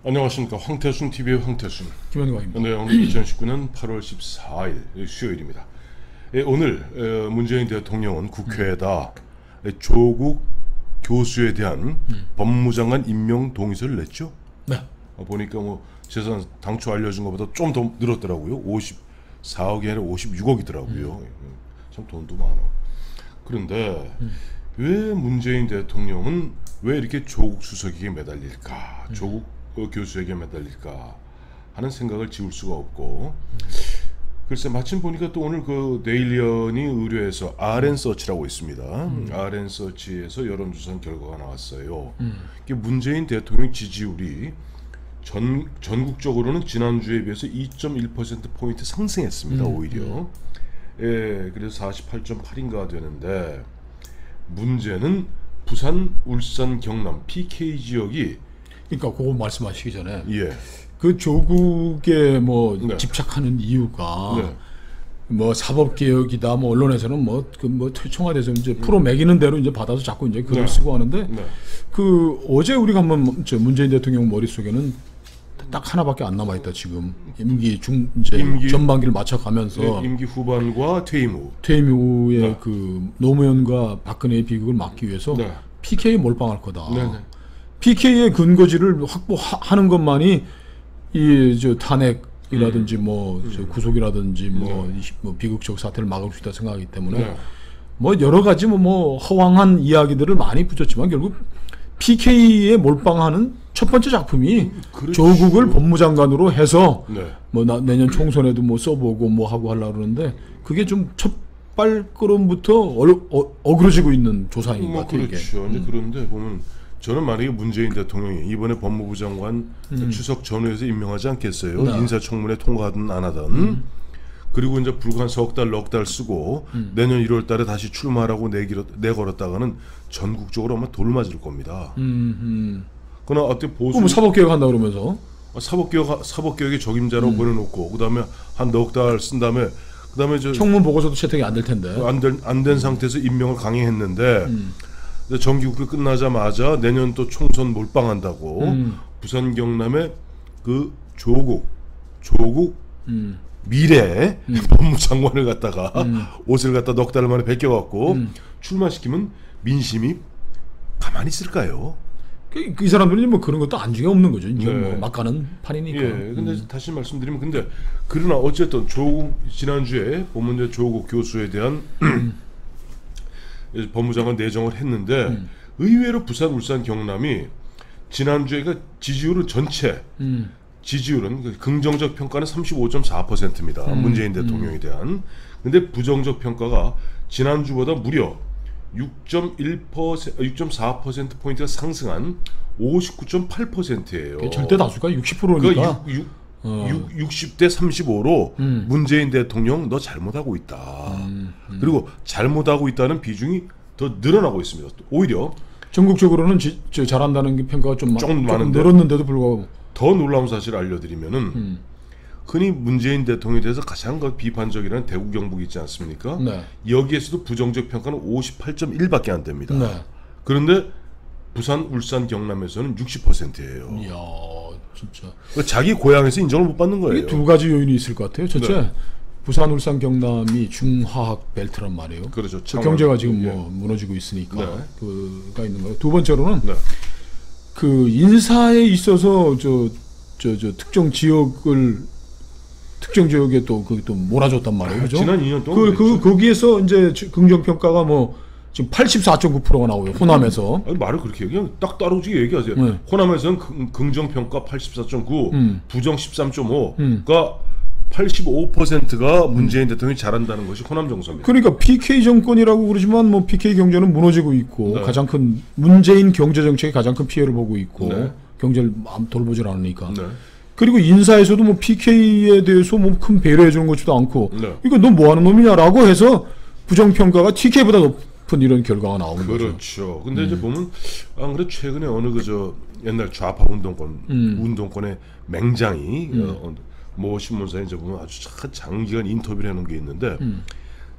안녕하십니까. 황태순 TV의 황태순 김현광입니다. 네, 오늘 2019년 8월 14일 수요일입니다. 오늘 문재인 대통령은 국회에다 조국 교수에 대한 법무장관 임명 동의서를 냈죠. 네. 보니까 뭐 재산 당초 알려준 것보다 좀 더 늘었더라고요. 54억이 아니라 56억이더라고요. 참 돈도 많아. 그런데 왜 문재인 대통령은 왜 이렇게 조국 수석에게 매달릴까? 조국 교수에게 매달릴까 하는 생각을 지울 수가 없고, 글쎄 마침 보니까 또 오늘 그 데일리언이 의뢰해서 RN서치라고 있습니다. RN서치에서 여론조사 결과가 나왔어요. 이게 문재인 대통령 지지율이 전국적으로는 지난주에 비해서 2.1%포인트 상승했습니다. 오히려. 예, 그래서 48.8인가 되는데, 문제는 부산, 울산, 경남 PK 지역이, 그러니까 그거 말씀하시기 전에 예, 그 조국에 뭐 네. 집착하는 이유가 네. 뭐 사법개혁이다, 뭐 언론에서는 뭐 청와대에서 이제 풀어 매기는 대로 이제 받아서 자꾸 이제 글을 네. 쓰고 하는데, 네. 그 어제 우리가 한번 문재인 대통령 머릿속에는 딱 하나밖에 안 남아 있다. 지금 임기 전반기를 맞춰가면서 임기 후반과 퇴임 후. 퇴임 후에 네. 그 노무현과 박근혜의 비극을 막기 위해서 네. PK에 몰빵할 거다. 네. PK의 근거지를 확보하는 것만이 이 저 탄핵이라든지 저 구속이라든지 뭐 비극적 사태를 막을 수 있다 생각하기 때문에 네. 뭐 여러 가지 뭐 허황한 이야기들을 많이 붙였지만 결국 PK에 몰빵하는 첫 번째 작품이 그렇죠. 조국을 법무장관으로 해서 네. 뭐 내년 총선에도 뭐 써보고 뭐 하고 하려고 그러는데, 그게 좀 첫 발걸음부터 어그러지고 있는 조사인 것 같아요. 그렇죠. 이제 그런데 보면 저는 만약에 문재인 대통령이 이번에 법무부 장관 추석 전후에서 임명하지 않겠어요. 네. 인사청문회 통과하든 안 하든. 그리고 이제 불과 한 석 달, 넉 달 쓰고 내년 1월 달에 다시 출마하라고 내걸었다가는 전국적으로 아마 돌 맞을 겁니다. 그러나 어때 보수 뭐 사법개혁 한다 그러면서 사법개혁의 적임자로 보내놓고 그다음에 한 넉 달 쓴 다음에 그다음에 청문 보고서도 채택이 안 될 텐데 안 된 상태에서 임명을 강행했는데 정기국회 끝나자마자 내년 또 총선 몰빵한다고 부산 경남의 그 조국 미래 법무장관을 갖다가 옷을 갖다 넉 달 만에 벗겨갖고 출마시키면 민심이 가만히 있을까요? 이 사람들은 뭐 그런 것도 안중에 없는 거죠. 이제 네. 뭐 막 가는 판이니까. 예, 근데 다시 말씀드리면, 근데 그러나 어쨌든 지난주에 보면 조국 교수에 대한 법무장관 내정을 했는데 의외로 부산, 울산, 경남이 지난주에가 지지율은 전체 지지율은 긍정적 평가는 35.4%입니다. 문재인 대통령에 대한. 근데 부정적 평가가 지난주보다 무려 6.4% 포인트가 상승한 59.8%예요. 절대 다수가 60%니까. 60대 35로 문재인 대통령 너 잘못하고 있다. 그리고 잘못하고 있다는 비중이 더 늘어나고 있습니다. 오히려 전국적으로는 잘한다는 평가가 조금 많은데 늘었는데도 불구하고 더 놀라운 사실을 알려드리면은 흔히 문재인 대통령에 대해서 가장 비판적이라는 대구 경북이 있지 않습니까? 네. 여기에서도 부정적 평가는 58.1밖에 안 됩니다. 네. 그런데 부산, 울산, 경남에서는 60%예요. 이야, 진짜. 자기 고향에서 인정을 못 받는 거예요. 이게 두 가지 요인이 있을 것 같아요. 첫째, 네. 부산, 울산, 경남이 중화학 벨트란 말이에요. 그렇죠. 그 경제가 지금 뭐 무너지고 있으니까 네. 그가 있는 거예요. 두 번째로는 네. 그 인사에 있어서 특정 지역에 또 몰아줬단 말이에요. 그죠? 지난 2년 동안 거기에서 이제 긍정 평가가 뭐 지금 84.9%가 나오요. 호남에서. 아니, 말을 그렇게 그냥 딱 따로지게 얘기하세요. 네. 호남에서는 긍정 평가 84.9, 부정 13.5가 85%가 문재인 대통령이 잘한다는 것이 호남 정서입니다. 그러니까 PK 정권이라고 그러지만 뭐 PK 경제는 무너지고 있고, 네. 가장 큰 문재인 경제 정책이 가장 큰 피해를 보고 있고, 네. 경제를 돌보질 않으니까. 네. 그리고 인사에서도 뭐 PK에 대해서 뭐 큰 배려해 주는 것도 않고, 네. 그러니까 너 뭐 하는 놈이냐라고 해서 부정 평가가 TK보다 높은 이런 결과가 나오는 거죠. 그렇죠. 근데 이제 보면 안 그래 최근에 어느 옛날 좌파 운동권의 맹장이 모 신문사에 이제 보면 아주 장기간 인터뷰를 해놓은 게 있는데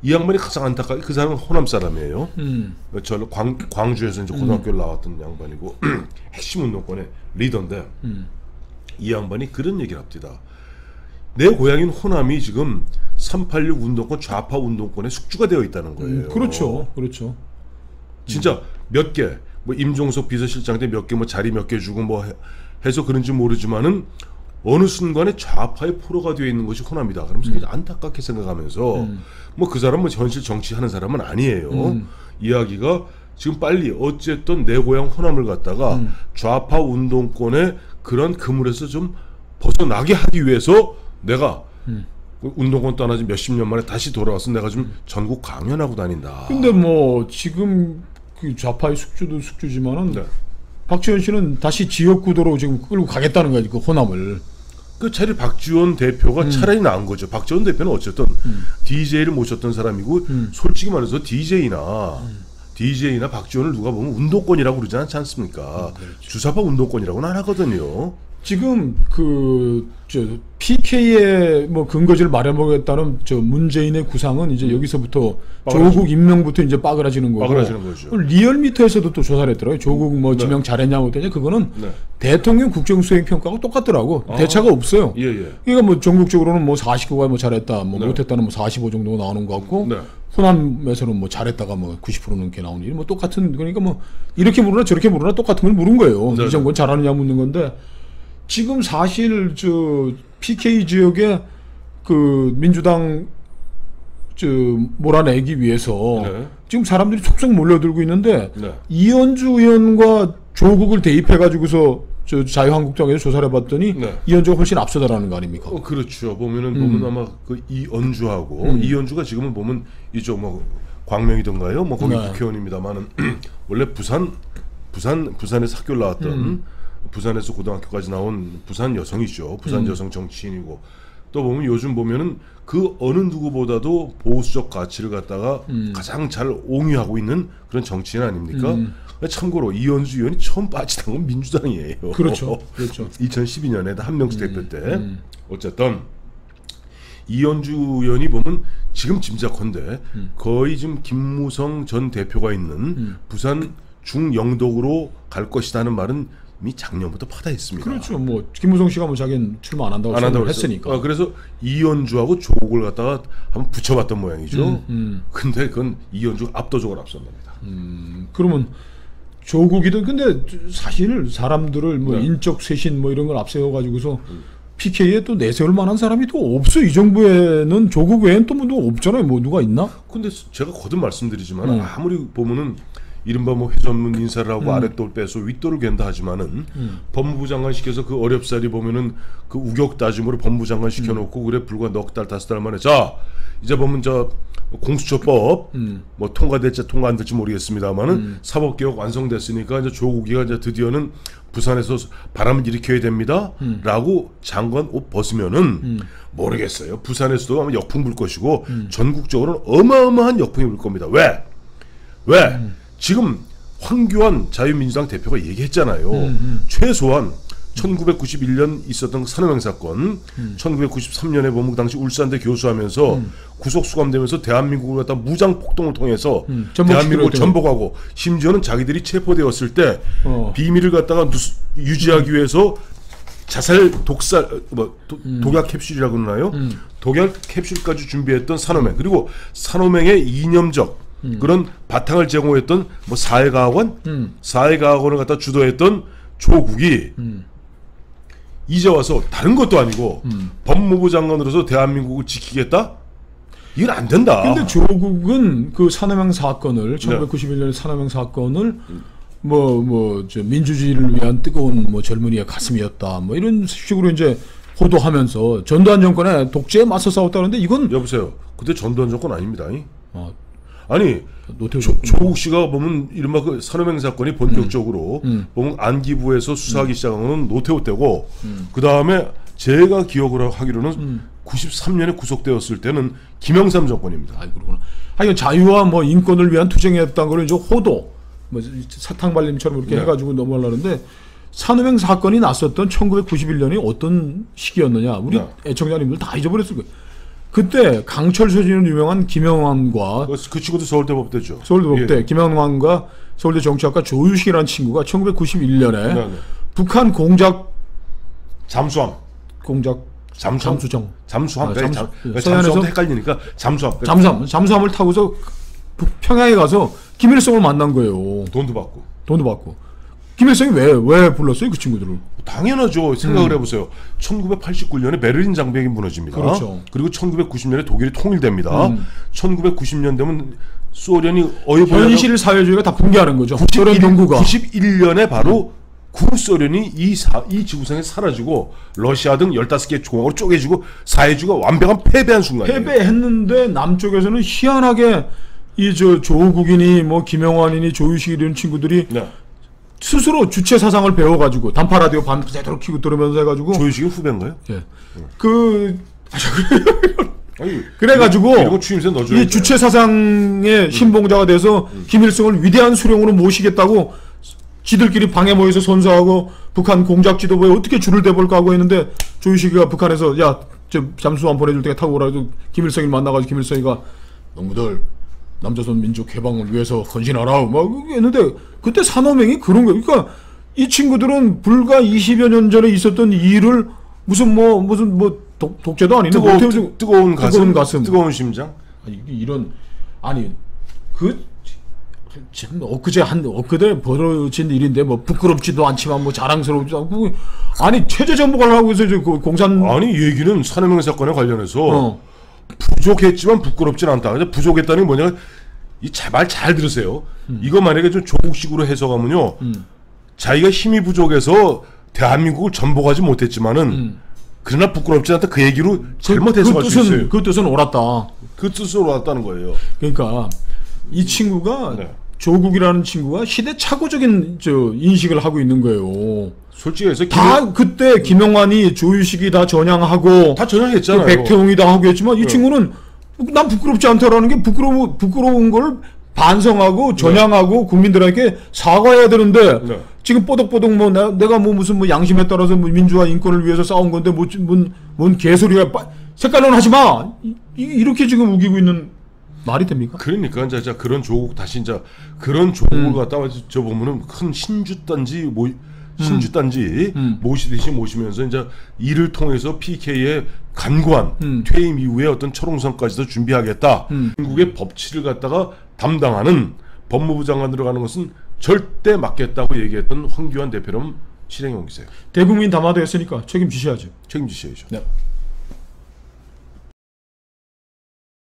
이 양반이 가장 안타깝게 그 사람은 호남 사람이에요. 저 광주에서 이제 고등학교를 나왔던 양반이고 핵심 운동권의 리더인데 이 양반이 그런 얘기를 합니다. 내 고향인 호남이 지금 386 운동권 좌파 운동권의 숙주가 되어 있다는 거예요. 그렇죠, 그렇죠. 진짜 몇 개, 뭐 임종석 비서실장 때 몇 개 뭐 자리 몇 개 주고 뭐 해서 그런지 모르지만은 어느 순간에 좌파의 포로가 되어 있는 것이 호남이다. 그러면서 굉장히 안타깝게 생각하면서 뭐 그 사람은 현실 정치하는 사람은 아니에요. 이야기가 지금 빨리 어쨌든 내 고향 호남을 갖다가 좌파 운동권의 그런 그물에서 좀 벗어나게 하기 위해서 내가 운동권 떠나지 몇십 년 만에 다시 돌아와서 내가 좀 전국 강연하고 다닌다. 근데 뭐 지금 그 좌파의 숙주도 숙주지만은 네. 박지원 씨는 다시 지역 구도로 지금 끌고 가겠다는 거지, 그 호남을. 그 차라리 박지원 대표가 차라리 나은 거죠. 박지원 대표는 어쨌든 DJ를 모셨던 사람이고 솔직히 말해서 DJ나 박지원을 누가 보면 운동권이라고 그러지 않지 않습니까? 그렇죠. 주사파 운동권이라고는 안 하거든요. 지금 저 PK의 뭐 근거지를 마련하겠다는 저 문재인의 구상은 이제 여기서부터 조국 임명부터 이제 빠그라지는 거고. 빠그라지는 거죠. 리얼미터에서도 또 조사를 했더라고요. 조국 뭐 지명 잘했냐고 했더니 그거는 네. 대통령 국정수행 평가하고 똑같더라고. 대차가 없어요. 예, 예. 그러니까 뭐 전국적으로는 뭐 49가 뭐 잘했다, 뭐 네. 못했다는 뭐 45 정도가 나오는 것 같고. 네. 호남에서는 뭐 잘했다가 뭐 90% 넘게 나오는 일, 뭐 똑같은, 그러니까 뭐 이렇게 물으나 저렇게 물으나 똑같은 걸 물은 거예요. 네. 이 정권 잘하느냐 묻는 건데 지금 사실 저 PK 지역에 그 민주당 저 몰아내기 위해서 네. 지금 사람들이 촉촉 몰려들고 있는데 네. 이현주 의원과 조국을 대입해 가지고서 저 자유한국당에서 조사를 해봤더니 네. 이현주가 훨씬 앞서다라는 거 아닙니까? 그렇죠. 보면 아마 그 이연주하고 이연주가 지금은 보면 이쪽 뭐 광명이던가요? 뭐 거기 네. 국회의원입니다만은 원래 부산에서 학교를 나왔던 부산에서 고등학교까지 나온 부산 여성이죠. 부산 여성 정치인이고 또 보면 요즘 보면은 그 어느 누구보다도 보수적 가치를 갖다가 가장 잘 옹유하고 있는 그런 정치인 아닙니까? 참고로 이현주 의원이 처음 빠지던 건 민주당이에요. 그렇죠. 그렇죠. 2012년에 한 명씩 대표 때 어쨌든 이현주 의원이 보면 지금 짐작컨대 거의 지금 김무성 전 대표가 있는 부산 중영덕으로 갈 것이라는 말은 이미 작년부터 파다했습니다. 그렇죠. 뭐 김무성 씨가 뭐 자기는 출마 안 한다고 했으니까. 그래서 이현주하고 조국을 갖다가 한번 붙여봤던 모양이죠. 근데 그건 이현주가 압도적으로 앞선답니다. 그러면 조국이든 근데 사실 사람들을 뭐 네. 인적 쇄신 뭐 이런 걸 앞세워 가지고서 PK에 또 내세울 만한 사람이 또 없어. 이 정부에는 조국 외엔 또 뭐 없잖아요. 뭐 누가 있나? 근데 제가 거듭 말씀드리지만 아무리 보면은 이른바 뭐 회전문 인사를 하고 아랫돌 빼서 윗돌을 갠다 하지만은 법무부 장관 시켜서 그 어렵사리 보면은 그 우격 다짐으로 법무부 장관 시켜놓고 그래 불과 넉 달 다섯 달 만에 자 이제 보면 저 공수처법 뭐 통과될지 통과 안 될지 모르겠습니다만은 사법개혁 완성됐으니까 이제 조국이가 이제 드디어는 부산에서 바람을 일으켜야 됩니다라고 장관 옷 벗으면은 모르겠어요. 부산에서도 아마 역풍 불 것이고 전국적으로는 어마어마한 역풍이 불 겁니다. 왜? 지금 황교안 자유민주당 대표가 얘기했잖아요. 최소한 1991년 있었던 산호맹 사건, 1993년에 보면 그 당시 울산대 교수하면서 구속 수감되면서 대한민국을 갖다 무장 폭동을 통해서 대한민국을 전복하고 심지어는 자기들이 체포되었을 때 비밀을 갖다가 유지하기 위해서 자살 독살 독약 캡슐이라고 그러나요? 독약 캡슐까지 준비했던 산호맹, 그리고 산호맹의 이념적 그런 바탕을 제공했던 뭐 사회과학원을 갖다 주도했던 조국이 이제 와서 다른 것도 아니고 법무부 장관으로서 대한민국을 지키겠다? 이건 안 된다. 근데 조국은 그 산호맹 사건을 1991년의 산호맹 사건을 저 민주주의를 위한 뜨거운 뭐 젊은이의 가슴이었다. 뭐 이런 식으로 이제 호도하면서 전두환 정권에 독재에 맞서 싸웠다는데 이건 여보세요. 그때 전두환 정권 아닙니다. 어, 아니 조국 씨가 보면 이른바 그 산호맹 사건이 본격적으로 보면 안기부에서 수사하기 시작한 건 노태우 때고 그 다음에 제가 기억을 하기로는 93년에 구속되었을 때는 김영삼 정권입니다. 아이 그렇구나. 하여간 자유와 뭐 인권을 위한 투쟁이었다는 걸 이제 호도 뭐 사탕 발림처럼 이렇게 해가지고 넘어가려는데 산호맹 사건이 났었던 1991년이 어떤 시기였느냐 우리 애청자님들 다 잊어버렸을 거예요. 그때 강철 소진으로 유명한 김영환과 그 친구도 서울대 법대죠. 서울대 법대 김영환과 서울대 정치학과 조유식이라는 친구가 1991년에 북한 공작 잠수함. 공작 잠수정. 잠수함. 잠수- 잠수함도 서해안에서 헷갈리니까 잠수함. 잠수함을 타고서 평양에 가서 김일성을 만난 거예요. 돈도 받고. 돈도 받고. 김일성이 왜 불렀어요 그 친구들을? 당연하죠. 생각을 해보세요. 1989년에 베를린 장벽이 무너집니다. 그렇죠. 그리고 1990년에 독일이 통일됩니다. 1990년 되면 소련이 어여보여 현실 사회주의가 다 붕괴하는 거죠. 소련 동구가. 91년에 바로 구소련이 이 지구상에 사라지고 러시아 등 15개 조각으로 쪼개지고 사회주의가 완벽한 패배한 순간이에요. 패배했는데 남쪽에서는 희한하게 이 조국이니 뭐 김영환이니 조유식 이런 친구들이 네. 스스로 주체 사상을 배워가지고 단파 라디오 밤새도록 키고 들으면서 해가지고 조유식이 후배인가요? 예. 아니, 그래가지고 이런 거 추임새 넣어줘야죠. 이 주체 사상의 신봉자가 돼서 김일성을 위대한 수령으로 모시겠다고 지들끼리 방에 모여서 선서하고 북한 공작 지도부에 어떻게 줄을 대볼까 하고 했는데 조유식이가 북한에서 야, 저 잠수함 보내줄 테니까 타고 오라고 김일성이 만나가지고 김일성이가 농부들 남조선 민족 해방을 위해서 헌신하라 막 했는데 그때 산호맹이 그런 거예요. 그러니까 이 친구들은 불과 20여 년 전에 있었던 일을 무슨 독재도 아니네. 뜨거운 가슴, 뜨거운 심장. 이런 아니 지금 엊그제 벌어진 일인데 뭐 부끄럽지도 않지만 뭐 자랑스럽지도 않고 아니 체제 전복을 하고 있어 그 공산 아니 얘기는 산해명 사건에 관련해서 부족했지만 부끄럽진 않다. 부족했다는 게 뭐냐? 말 잘 들으세요. 이거 만약에 좀 조국식으로 해석하면요, 자기가 힘이 부족해서 대한민국을 전복하지 못했지만은 그러나 부끄럽지 않다. 그 얘기로 잘못 해석할 수 있어요. 그 뜻은 옳았다. 그 뜻으로 옳았다는 거예요. 그러니까 이 친구가 네. 조국이라는 친구가 시대착오적인 인식을 하고 있는 거예요. 솔직히 해서 다 그때 김영환이 조유식이 다 전향하고 다 전향했잖아요. 백태웅이 다 하고 했지만 이 친구는 난 부끄럽지 않다라는 게 부끄러운 걸 반성하고 전향하고 국민들에게 사과해야 되는데 지금 뽀득뽀득 뭐 내가 뭐 무슨 뭐 양심에 따라서 뭐 민주화 인권을 위해서 싸운 건데 뭔 개소리야 색깔론 하지 마 이렇게 지금 우기고 있는 말이 됩니까? 그러니까 이제 그런 조국 다시 이제 그런 조국을 갖다가 저 보면은 큰 신주단지 모시듯이 모시면서 이제 이를 통해서 PK의 간관 퇴임 이후에 어떤 철옹성까지도 준비하겠다. 한국의 법치를 갖다가 담당하는 법무부 장관으로 가는 것은 절대 맞겠다고 얘기했던 황교안 대표는 실행해 옮기세요. 대국민 담화도 했으니까 책임지셔야죠. 책임지셔야죠. 네.